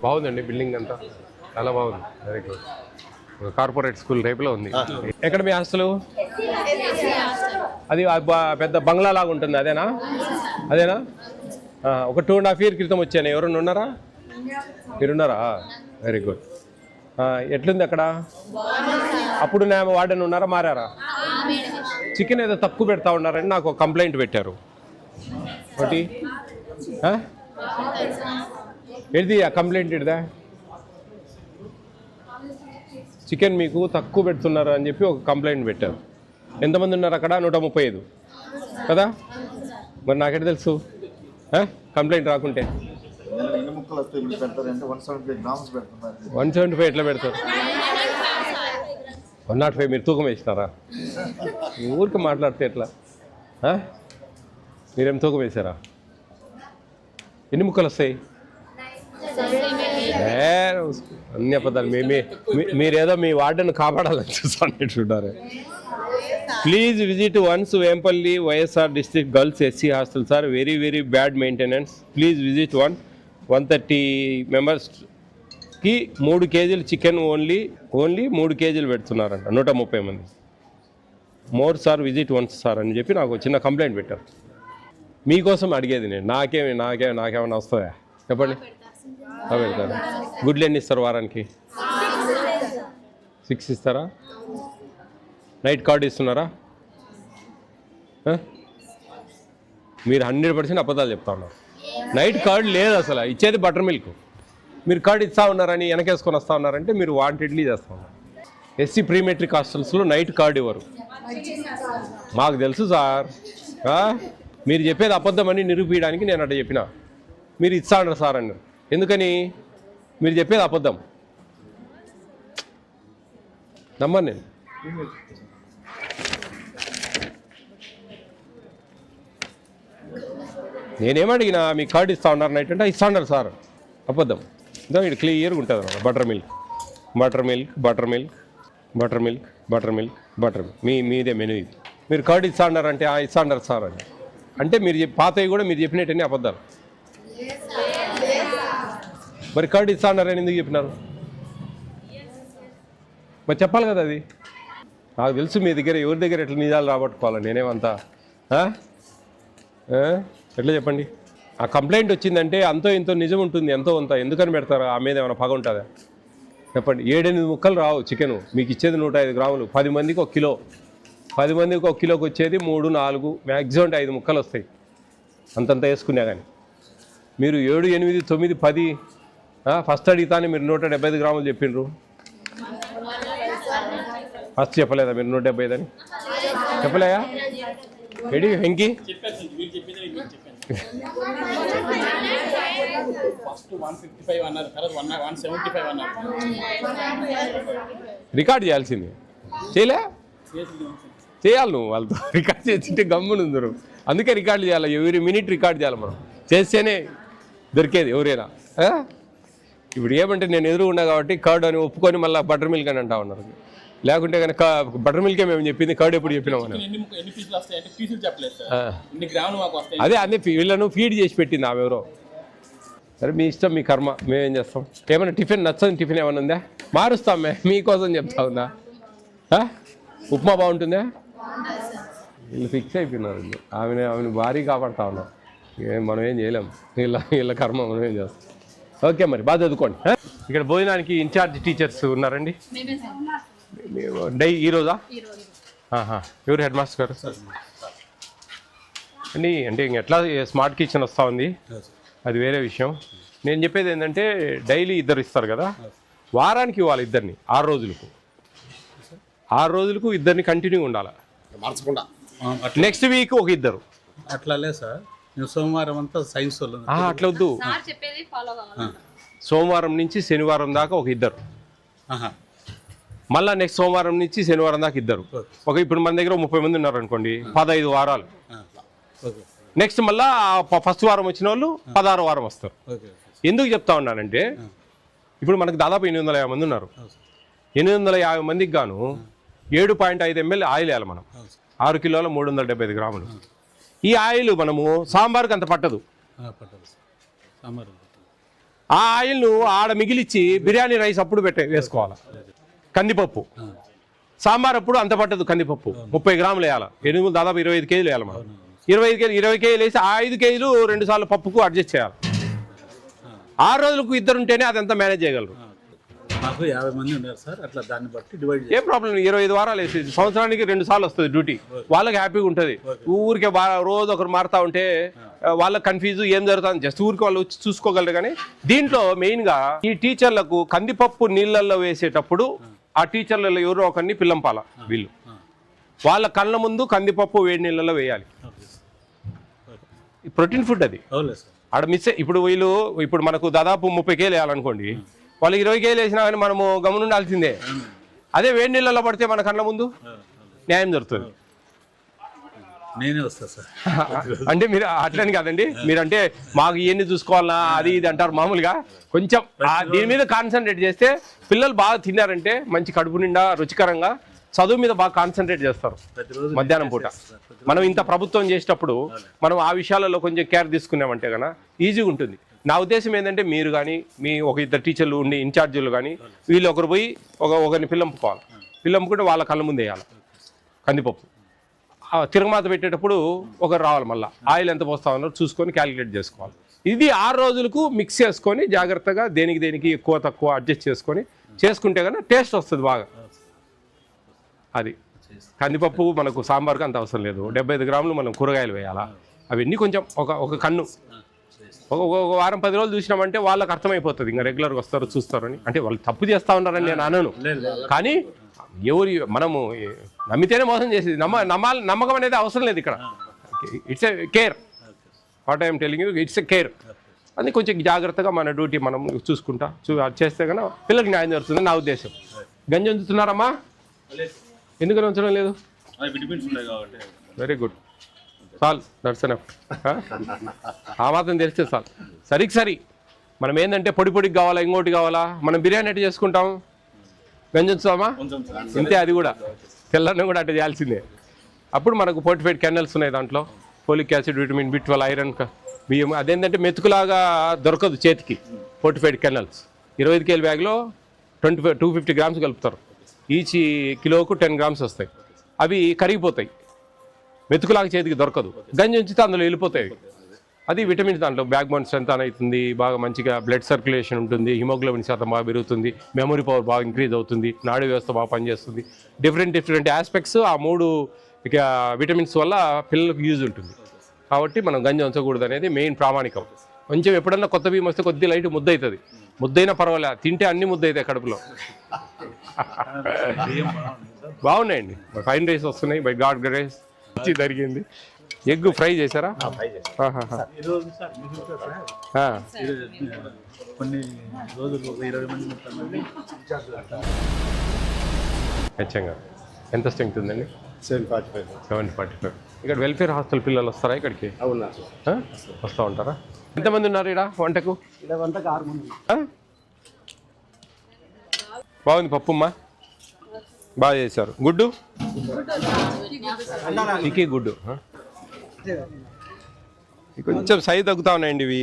బాగుందండి బిల్డింగ్ అంతా చాలా బాగుంది. Very good. కార్పొరేట్ స్కూల్ టైప్లో ఉంది. ఎక్కడ మీ హాస్టల్? అది పెద్ద బంగ్లా లాగా ఉంటుంది, అదేనా? అదేనా? ఒక 2.5 years క్రితం వచ్చాను. ఎవరన్నా ఉన్నారా? మీరున్నారా? Very good. ఎట్లుంది అక్కడ? అప్పుడు నేను వార్డెన్ ఉన్నారా, మారారా? చికెన్ ఏదో తక్కువ పెడతా ఉన్నారని నాకు ఒక కంప్లైంట్ పెట్టారు. ఒకటి ఏది ఆ కంప్లైంట్ ఇడదా? చికెన్ మీకు తక్కువ పెడుతున్నారు అని చెప్పి ఒక కంప్లైంట్ పెట్టారు. ఎంతమంది ఉన్నారు అక్కడ? 135 కదా? మరి నాకెట తెలుసు కంప్లైంట్ రాకుంటే? 175 ఎట్లా పెడతారు? 105 మీరు తూకం వేసినారా? ఊరికి మాట్లాడితే ఎట్లా? మీరేం తూకం వేసారా? ఎన్ని ముక్కలు వస్తాయి? అన్ని అబద్ధాలు. మీరేదో మీ వార్డెన్ కాపాడాలని చూస్తున్నారు. Please visit once Vempalli YSR district girls SC hostels are very very bad maintenance. Please visit 130 మెంబర్స్కి 3 kgs చికెన్ ఓన్లీ 3 kgs పెడుతున్నారంట 130 మంది. More sir visit once sir అని చెప్పి నాకు చిన్న కంప్లైంట్ పెట్టారు. మీకోసం అడిగేది నేను. నాకేమైనా వస్తుందా చెప్పండి? పెడతారా? గుడ్లు ఎన్ని ఇస్తారు వారానికి? 6 ఇస్తారా? నైట్ కార్డు ఇస్తున్నారా? మీరు 100% అబద్ధాలు చెప్తా ఉన్నారు. నైట్ కార్డు లేదు అసలు. ఇచ్చేది బటర్ మిల్క్. మీరు కార్డు ఇస్తా ఉన్నారని వెనకేసుకొని వస్తూ ఉన్నారంటే మీరు వాంటెడ్లీ చేస్తూ ఉన్నారు. ఎస్సీ ప్రీ మెట్రిక్ హాస్టల్స్లో నైట్ కార్డు ఇవ్వరు. మాకు తెలుసు సార్. మీరు చెప్పేది అబద్ధమని నిరూపించడానికి నేను అట్లా చెప్పిన. మీరు ఇస్తా ఉన్నారు సార్ అన్నారు. ఎందుకని? మీరు చెప్పేది అబద్ధం. నమ్మను నేను. నేనేమడిగినా మీ కార్డు ఇస్తా ఉన్నారు నైట్ అంటే ఇస్తా ఉన్నారు సార్. అబద్ధం. ఇదో ఇక్కడ క్లియర్గా ఉంటుంది అన్నమాట. బటర్ మిల్క్ మీదే మెనూ ఇది. మీరు కార్డు ఇస్తా ఉన్నారంటే ఇస్తా ఉన్నారు సార్ అని అంటే మీరు పాతవి కూడా మీరు చెప్పినట్టన్నీ అబద్ధాలు. మరి కార్డు ఇస్తా ఉన్నారని ఎందుకు చెప్పినారు? మరి చెప్పాలి కదా అది. నాకు తెలుసు మీ దగ్గర ఎవరి దగ్గర ఎట్లా నిజాలు రాబట్టుకోవాలి. నేనేమంతా ఎట్లా చెప్పండి? ఆ కంప్లైంట్ వచ్చిందంటే అంతో ఇంతో నిజం ఉంటుంది. ఎంతో అంత ఎందుకని పెడతారు? ఆ మీద ఏమైనా పగ ఉంటుందా చెప్పండి? 7-8 ముక్కలు రావు చికెను. మీకు ఇచ్చేది 105 గ్రాములు. 10 మందికి 1 కిలో. 10 మందికి 1 కిలోకి వచ్చేది 3-4 మ్యాక్సిమం 5 ముక్కలు వస్తాయి. అంతంత వేసుకున్నా కానీ మీరు 7, 8, 9, 10 ఫస్ట్ అడిగితానే మీరు 175 గ్రాములు చెప్పిండ్రు. ఫస్ట్ చెప్పలేదా మీరు 175 అని? చెప్పలేదా? రెడీ వెంకీ? రికార్డ్ చేయాల్సింది. చేయాలి నువ్వు. వాళ్ళతో రికార్డ్ చేస్తుంటే గమ్మునుందరు. అందుకే రికార్డు చేయాలి. ఎవరి మినిట్ రికార్డ్ చేయాలి. మనం చేస్తేనే దొరికేది ఎవరైనా. ఇప్పుడు ఏమంటే నేను ఎదురుకున్నా కాబట్టి కర్డ్ అని ఒప్పుకొని మళ్ళీ బటర్ మిల్క్ అని అంటా ఉన్నారు. లేకుంటే కనుక బటర్ మిల్కే మేము చెప్పింది, కర్డ్ ఎప్పుడు చెప్పినాం. అదే వీళ్ళను ఫీడ్ చేసి పెట్టింది ఆమె ఎవరో. సరే మీ ఇష్టం, మీ కర్మ. మేమేం చేస్తాం? ఏమైనా టిఫిన్ నచ్చని టిఫిన్ ఏమైనా ఉందా? మారుస్తాం. మీకోసం చెప్తా ఉందా? ఉప్మా బాగుంటుందా? వీళ్ళు ఫిక్స్ అయిపోయినారు. ఆమెను భారీ కాపాడుతా ఉన్నాం. మనం ఏం చేయలేం. వీళ్ళ కర్మ మనం ఏం చేస్తాం. ఓకే మరి బాగా చదువుకోండి. ఇక్కడ భోజనానికి ఇన్ఛార్జ్ టీచర్స్ ఉన్నారండి ఈరోజా? ఎవరు హెడ్ మాస్టర్ గారు అండి? అంటే ఎట్లా స్మార్ట్ కిచెన్ వస్తూ ఉంది, అది వేరే విషయం. నేను చెప్పేది ఏంటంటే డైలీ 2 ఇస్తారు కదా, వారానికి ఇవ్వాలి 2 6 రోజులకు. 6 రోజులకు 2 కంటిన్యూ ఉండాలి. నెక్స్ట్ వీక్ ఒక 2. అట్లా లేదు సార్. సోమవారం అంతా సైన్స్ అట్లా వద్దు. సోమవారం నుంచి శనివారం దాకా ఒక 2. మళ్ళీ నెక్స్ట్ సోమవారం నుంచి శనివారం దాకా 2. ఇప్పుడు మన దగ్గర 30 మంది ఉన్నారు అనుకోండి, 15 వారాలు. నెక్స్ట్ మళ్ళీ ఫస్ట్ వారం వచ్చిన వాళ్ళు 16వ వారం వస్తారు. ఎందుకు చెప్తా ఉన్నానంటే ఇప్పుడు మనకు దాదాపు 850 మంది ఉన్నారు. 850 మందికి గాను 7.5 ml ఆయిల్ వేయాలి మనం. 6 కిలోల 375 గ్రాములు. ఈ ఆయిల్ మనము సాంబార్కి అంత పట్టదు. ఆ ఆయిల్ను ఆడ మిగిలిచ్చి బిర్యానీ రైస్ అప్పుడు వేసుకోవాలి. కందిపప్పు సాంబార్ అప్పుడు అంత పట్టదు. కందిపప్పు 30 గ్రాములు వేయాలి. ఎనుగులు దాదాపు 25 కేజీలు వేయాలి. మనం 20 కేజీలు వేసి ఆ 5 కేజీలు 2 సార్లు పప్పుకు అడ్జస్ట్ చేయాలి. 6 రోజులకు ఇద్దరు ఉంటేనే అదంతా మేనేజ్ చేయగలరు. మాకు 50 మంది ఉన్నారు సార్, అట్లా దాన్ని బట్టి డివైడ్ ఏం ప్రాబ్లం. 25 వారాలు వేసి సంవత్సరానికి 2 సార్లు వస్తుంది డ్యూటీ. వాళ్ళకి హ్యాపీగా ఉంటుంది. ఊరికే రోజు ఒకరు మారుతా ఉంటే వాళ్ళకి కన్ఫ్యూజ్ ఏం జరుగుతుంది. జస్ట్ ఊరికి వాళ్ళు వచ్చి చూసుకోగలరు. కానీ దీంట్లో మెయిన్గా ఈ టీచర్లకు కందిపప్పు నీళ్ళల్లో వేసేటప్పుడు ఆ టీచర్లలో ఎవరో ఒకరిని పిల్లంపాల. వీళ్ళు వాళ్ళ కళ్ళ ముందు కందిపప్పు వేడి నీళ్ళలో వేయాలి. ప్రోటీన్ ఫుడ్ అది. ఆడ మిస్ ఇప్పుడు వీళ్ళు ఇప్పుడు మనకు దాదాపు 30 కేజీలు వేయాలనుకోండి, వాళ్ళు 20 కేజీలు వేసినా కానీ మనము గమనుండాల్సిందే. అదే వేడి నీళ్ళలో పడితే మన కళ్ళ ముందు న్యాయం జరుగుతుంది. నేనే వస్తా సార్. అంటే మీరు అట్లని కాదండి, మీరంటే మాకు ఇవన్నీ చూసుకోవాలన్నా అది ఇది అంటారు మామూలుగా. కొంచెం దీని మీద కాన్సన్ట్రేట్ చేస్తే పిల్లలు బాగా తిన్నారంటే మంచి కడుపు నిండా రుచికరంగా చదువు మీద బాగా కాన్సన్ట్రేట్ చేస్తారు. మధ్యాహ్నం పూట మనం ఇంత ప్రభుత్వం చేసేటప్పుడు మనం ఆ విషయాలలో కొంచెం కేర్ తీసుకున్నామంటే కన్నా ఈజీగా ఉంటుంది. నా ఉద్దేశం ఏంటంటే మీరు కానీ మీ ఒక ఇద్దరు టీచర్లు ఉండి ఇన్ఛార్జీలు కానీ వీళ్ళు ఒకరు పోయి ఒకరిని పిల్లంపుకోవాలి. పిల్లంపుకుంటే వాళ్ళ కళ్ళ ముందు వేయాలి కందిపప్పు. తిరగమాత పెట్టేటప్పుడు ఒకరు రావాలి. మళ్ళీ ఆయిల్ ఎంత పోస్తా ఉన్నారో చూసుకొని క్యాలిక్యులేట్ చేసుకోవాలి. ఇది 6 రోజులకు మిక్స్ చేసుకొని జాగ్రత్తగా దేనికి ఎక్కువ తక్కువ అడ్జస్ట్ చేసుకుంటే కన్నా టేస్ట్ వస్తుంది బాగా. అది కందిపప్పు మనకు సాంబార్కి అంత అవసరం లేదు. 75 గ్రాములు మనం కూరగాయలు వేయాలా. అవన్నీ కొంచెం ఒక కన్ను ఒక వారం 10 రోజులు చూసినామంటే వాళ్ళకి అర్థమైపోతుంది. ఇంకా రెగ్యులర్గా వస్తారు చూస్తారని. అంటే వాళ్ళు తప్పు చేస్తూ ఉన్నారని నేను అనను. కానీ మనము నమ్మితేనే మోసం చేసేది. నమ్మకం అనేది అవసరం లేదు ఇక్కడ. It's a care. What I'm telling you, it's a care. అది కొంచెం జాగ్రత్తగా మన డ్యూటీ మనం చూసుకుంటా చేస్తే కన్నా పిల్లలకి న్యాయం జరుగుతుంది నా ఉద్దేశం. గంజి ఉంచుతున్నారమ్మా? ఎందుకని ఉంచడం లేదు? Very good. చాలు, దట్స్ ఎనఫ్. ఆ మాత్రం తెలిస్తే చాలు. సరి మనం ఏంటంటే పొడికి కావాలా, ఇంకోటి కావాలా. మనం బిర్యానీ ఎట్లా చేసుకుంటాం? గంజి ఉంచుతామా? ఇంతే. అది కూడా తెల్లన్నం కూడా అట్లా చేయాల్సిందే. అప్పుడు మనకు 45 కెనల్స్ ఉన్నాయి. దాంట్లో folic acid, vitamin B12, iron, బియ్యం. అదేంటంటే మెతుకులాగా దొరకదు చేతికి. 45 కెనల్స్ 25 కేజీ బ్యాగ్లో 250 గ్రామ్స్ కలుపుతారు. ఈచ్ కిలోకు 10 గ్రామ్స్ వస్తాయి. అవి కరిగిపోతాయి. మెతుకులాగా చేతికి దొరకదు. గంజి ఉంచితే అందులో వెళ్ళిపోతాయి. అది విటమిన్స్. దాంట్లో బ్యాక్ బోన్ స్ట్రెంత్ అవుతుంది, బాగా మంచిగా బ్లడ్ సర్క్యులేషన్ ఉంటుంది, హిమోగ్లోబిన్ శాతం బాగా పెరుగుతుంది, మెమరీ పవర్ బాగా ఇంక్రీజ్ అవుతుంది, నాడీ వ్యవస్థ బాగా పనిచేస్తుంది. డిఫరెంట్ ఆస్పెక్ట్స్ ఆ 3 విటమిన్స్ వల్ల పిల్లలకు యూజ్ ఉంటుంది. కాబట్టి మనం గంజి ఉంచకూడదు అనేది మెయిన్ ప్రామాణికం. కొంచెం ఎప్పుడన్నా కొత్త బియ్యం వస్తే కొద్ది లైట్ ముద్ద అవుతుంది. ముద్దైనా పర్వాలేదు, తింటే అన్ని ముద్ద అవుతాయి కడుపులో. బాగున్నాయండి. ఫైన్ రైస్ వస్తున్నాయి బై గాడ్ గ్రేస్. జరిగింది. ఎగ్ ఫ్రై చేశారా? కొన్ని రోజులు 20 మంది. ఖచ్చితంగా. ఎంత స్ట్రెంగ్త్ ఉందండి? 745. ఇక్కడ వెల్ఫేర్ హాస్టల్ పిల్లలు వస్తారా ఇక్కడికి? వస్తూ ఉంటారా? ఎంతమంది ఉన్నారు ఇక్కడ వంటకు? బాగుంది. పప్పుమ్మా బాగా చేశారు. గుడ్డు చికి గుడ్డు కొంచెం సైజ్ తగ్గుతా ఉన్నాయండి ఇవి.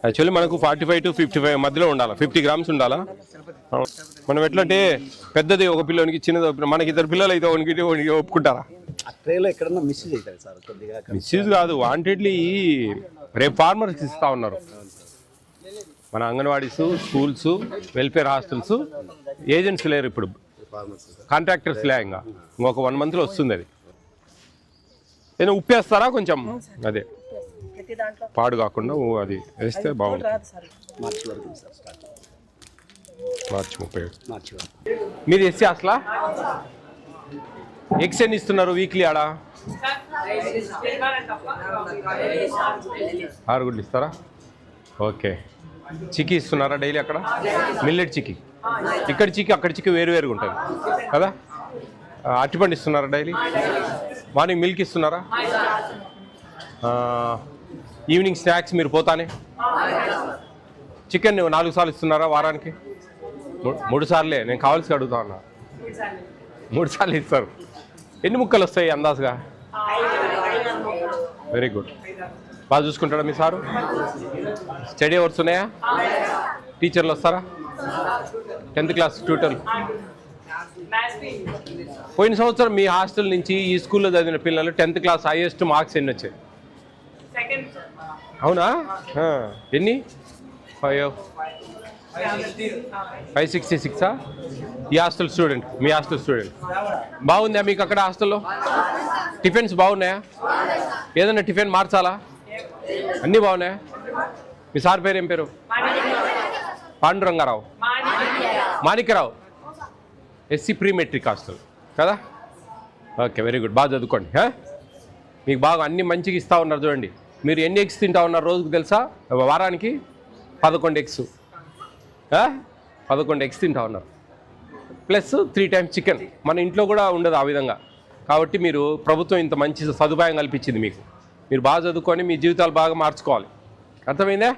యాక్చువల్లీ మనకు 45 to 55 మధ్యలో ఉండాలి. 50 గ్రామ్స్ ఉండాలా. మనం ఎట్లా అంటే పెద్దది ఒక పిల్లోనికి, చిన్నది మనకి 2 పిల్లలు అయితే ఒకరికి ఒప్పుకుంటారా? మిస్యూజ్ కాదు, వాంటెడ్లీ రేపు ఫార్మర్స్ ఇస్తా ఉన్నారు. మన anganwadis, schools, welfare hostels agents లేరు ఇప్పుడు, కాంట్రాక్టర్స్ లే. ఇంకొక 1 monthలో వస్తుంది. అది ఏదైనా ఉప్పేస్తారా కొంచెం? అదే పాడు కాకుండా అది వేస్తే బాగుంటుంది. మార్చి 30. మీరు ఎస్సీ అసలా ఎగ్స్ ఎన్ని ఇస్తున్నారు వీక్లీ? ఆడ 6 గుడ్లు ఇస్తారా? ఓకే. చిక్కీ ఇస్తున్నారా డైలీ అక్కడ? మిల్లెట్ చిక్కీ. ఇక్కడ చిక్కీ అక్కడ చిక్కీ వేరువేరుగా ఉంటుంది కదా. అరటిపండు ఇస్తున్నారా డైలీ? మార్నింగ్ మిల్క్ ఇస్తున్నారా? ఈవినింగ్ స్నాక్స్ మీరు పోతానే? చికెన్ 4 సార్లు ఇస్తున్నారా వారానికి? 3 సార్లే. నేను కావాల్సి అడుగుతా ఉన్నా. 3 సార్లు ఇస్తారు. ఎన్ని ముక్కలు వస్తాయి అందాజుగా? Very good. బాగా చూసుకుంటాడా మీ సారు? స్టడీ అవర్స్ ఉన్నాయా? టీచర్లు వస్తారా? 10th class ట్యూటర్లు? పోయిన సంవత్సరం మీ హాస్టల్ నుంచి ఈ స్కూల్లో చదివిన పిల్లలు 10th క్లాస్ హైయెస్ట్ మార్క్స్ ఎన్ని వచ్చాయి? అవునా? ఎన్ని? 566. ఈ హాస్టల్ స్టూడెంట్, మీ హాస్టల్ స్టూడెంట్. బాగుందా మీకు అక్కడ హాస్టల్లో? టిఫిన్స్ బాగున్నాయా? ఏదైనా టిఫిన్ మార్చాలా? అన్నీ బాగున్నాయా? మీ సార్ పేరు ఏం పేరు? Pandurangarao, Manikyarao. SC pre metric hostel కదా? Okay, very good. బాగా చదువుకోండి. మీకు బాగా అన్ని మంచిగా ఇస్తూ ఉన్నారు. చూడండి, మీరు ఎన్ని ఎగ్స్ తింటా ఉన్నారు రోజుకు తెలుసా? వారానికి 11 ఎగ్స్. 11 ఎగ్స్ తింటా ఉన్నారు, ప్లస్ 3 times చికెన్. మన ఇంట్లో కూడా ఉండదు ఆ విధంగా. కాబట్టి మీరు ప్రభుత్వం ఇంత మంచి సదుపాయం కల్పించింది మీకు. మీరు బాగా చదువుకొని మీ జీవితాలు బాగా మార్చుకోవాలి. అర్థమైందా?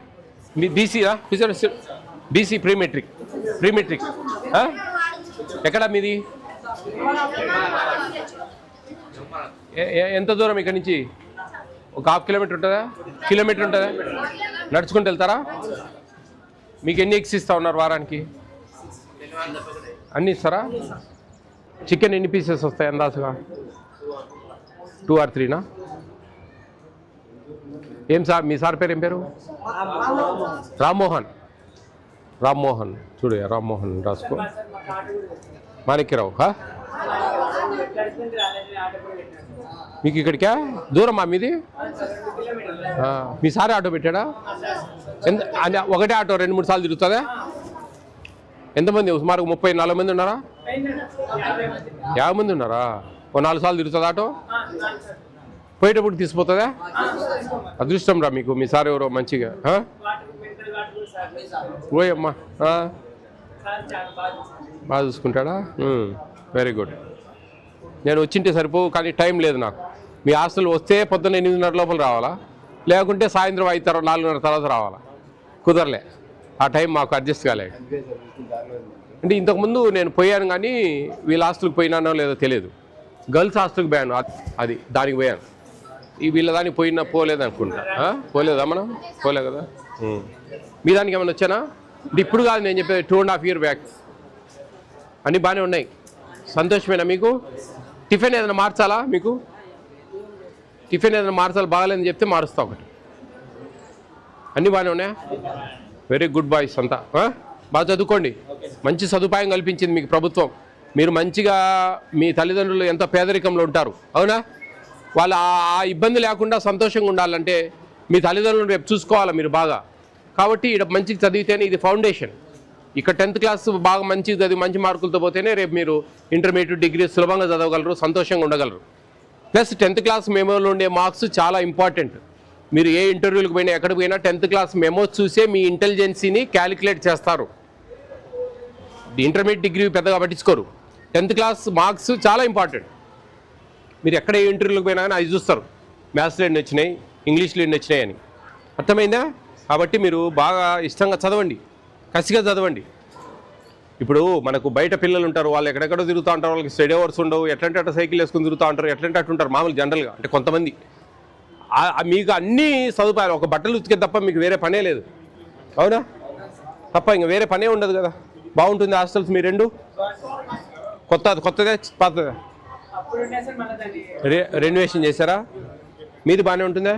మీ బీసీనా? BC pre metric. ఎక్కడ మీది? ఎంత దూరం ఇక్కడ నుంచి? ఒక 1/2 కిలోమీటర్ ఉంటుందా? కిలోమీటర్ ఉంటుందా? నడుచుకుంటూ వెళ్తారా? మీకు ఎన్ని ఎగ్స్ ఇస్తూ ఉన్నారు వారానికి? అన్నీ ఇస్తారా? చికెన్ ఎన్ని పీసెస్ వస్తాయి అందాజుగా? 2 or 3నా? ఏం సార్ మీ సార్ పేరు ఏం పేరు? రామ్మోహన్. చూడు, రామ్మోహన్ రాసుకో. మాణిక్యరావు. మీకు ఇక్కడికా దూరమా మీది? మీ సారే ఆటో పెట్టాడా? ఒకటే ఆటో 2-3 సార్లు తిరుగుతుందా? ఎంతమంది? సుమారు 30-40 మంది ఉన్నారా? 50 మంది ఉన్నారా? ఓ 4 సార్లు తిరుగుతుంది ఆటో? పోయేటప్పుడు తీసిపోతుందా? అదృష్టం రా మీకు. మీ సార్ ఎవరో మంచిగా ఓయమ్మా బాగా చూసుకుంటాడా? Very good. నేను వచ్చింటే సరిపో, కానీ టైం లేదు నాకు. మీ హాస్టల్ వస్తే పొద్దున్న 8:30 లోపల రావాలా, లేకుంటే సాయంత్రం 5 తర్వాత 4:30 తర్వాత రావాలా? కుదరలే, ఆ టైం మాకు అడ్జస్ట్ కాలేదు. అంటే ఇంతకుముందు నేను పోయాను, కానీ వీళ్ళ హాస్టల్కి పోయినానో లేదో తెలియదు. గర్ల్స్ హాస్టల్కి పోయాను, అది దానికి పోయాను. ఈ వీళ్ళ దానికి పోలేదు అనుకుంటా. పోలేదా మనం? పోలే కదా. మీ దానికి ఏమైనా వచ్చానా? అంటే ఇప్పుడు కాదు నేను చెప్పేది, 2.5 years బ్యాక్. అన్నీ బాగానే ఉన్నాయి. సంతోషమేనా మీకు? టిఫిన్ ఏదైనా మార్చాలా మీకు? టిఫిన్ ఏదైనా మార్చాలి, బాగాలేదని చెప్తే మారుస్తా ఒకటి. అన్నీ బాగానే ఉన్నాయా? వెరీ గుడ్ బాయ్స్ అంతా. బాగా చదువుకోండి. మంచి సదుపాయం కల్పించింది మీకు ప్రభుత్వం. మీరు మంచిగా, మీ తల్లిదండ్రులు ఎంత పేదరికంలో ఉంటారు, అవునా? వాళ్ళు ఆ ఇబ్బంది లేకుండా సంతోషంగా ఉండాలంటే మీ తల్లిదండ్రులను రేపు చూసుకోవాలి మీరు బాగా. కాబట్టి ఇక్కడ మంచిగా చదివితేనే ఇది ఫౌండేషన్. ఇక్కడ 10th క్లాస్ బాగా మంచిగా చదివి మంచి మార్కులతో పోతేనే రేపు మీరు ఇంటర్మీడియట్, డిగ్రీ సులభంగా చదవగలరు, సంతోషంగా ఉండగలరు. ప్లస్ 10th క్లాస్ మెమోలో ఉండే మార్క్స్ చాలా ఇంపార్టెంట్. మీరు ఏ ఇంటర్వ్యూలకు పోయినా, ఎక్కడికి పోయినా 10th క్లాస్ మెమో చూసే మీ ఇంటెలిజెన్సీని క్యాలిక్యులేట్ చేస్తారు. ఇంటర్మీడియట్, డిగ్రీ పెద్దగా పట్టించుకోరు. 10th క్లాస్ మార్క్స్ చాలా ఇంపార్టెంట్. మీరు ఎక్కడ ఏ ఇంటర్వ్యూలకు పోయినా కానీ అది చూస్తారు, మ్యాథ్స్లో ఎన్ని వచ్చినాయి, ఇంగ్లీష్లో ఎన్ని వచ్చినాయి అని. అర్థమైందా? కాబట్టి మీరు బాగా ఇష్టంగా చదవండి, కసిగా చదవండి. ఇప్పుడు మనకు బయట పిల్లలు ఉంటారు, వాళ్ళు ఎక్కడెక్కడో తిరుగుతూ ఉంటారు, వాళ్ళకి స్టడీ అవర్స్ ఉండవు, ఎట్లంటే అట్లా సైకిల్ వేసుకుని తిరుగుతూ ఉంటారు, ఎట్లంటే అట్టుంటారు మామూలు జనరల్గా. అంటే కొంతమంది మీకు అన్నీ సదుపాయాలు, ఒక బట్టలు ఉతికే తప్ప మీకు వేరే పనే లేదు, అవునా? తప్ప ఇంకా వేరే పనే ఉండదు కదా. బాగుంటుంది హాస్టల్స్. మీ రెండు కొత్తదే పాతదా? రెన్యువేషన్ చేశారా? మీది బాగానే ఉంటుందా?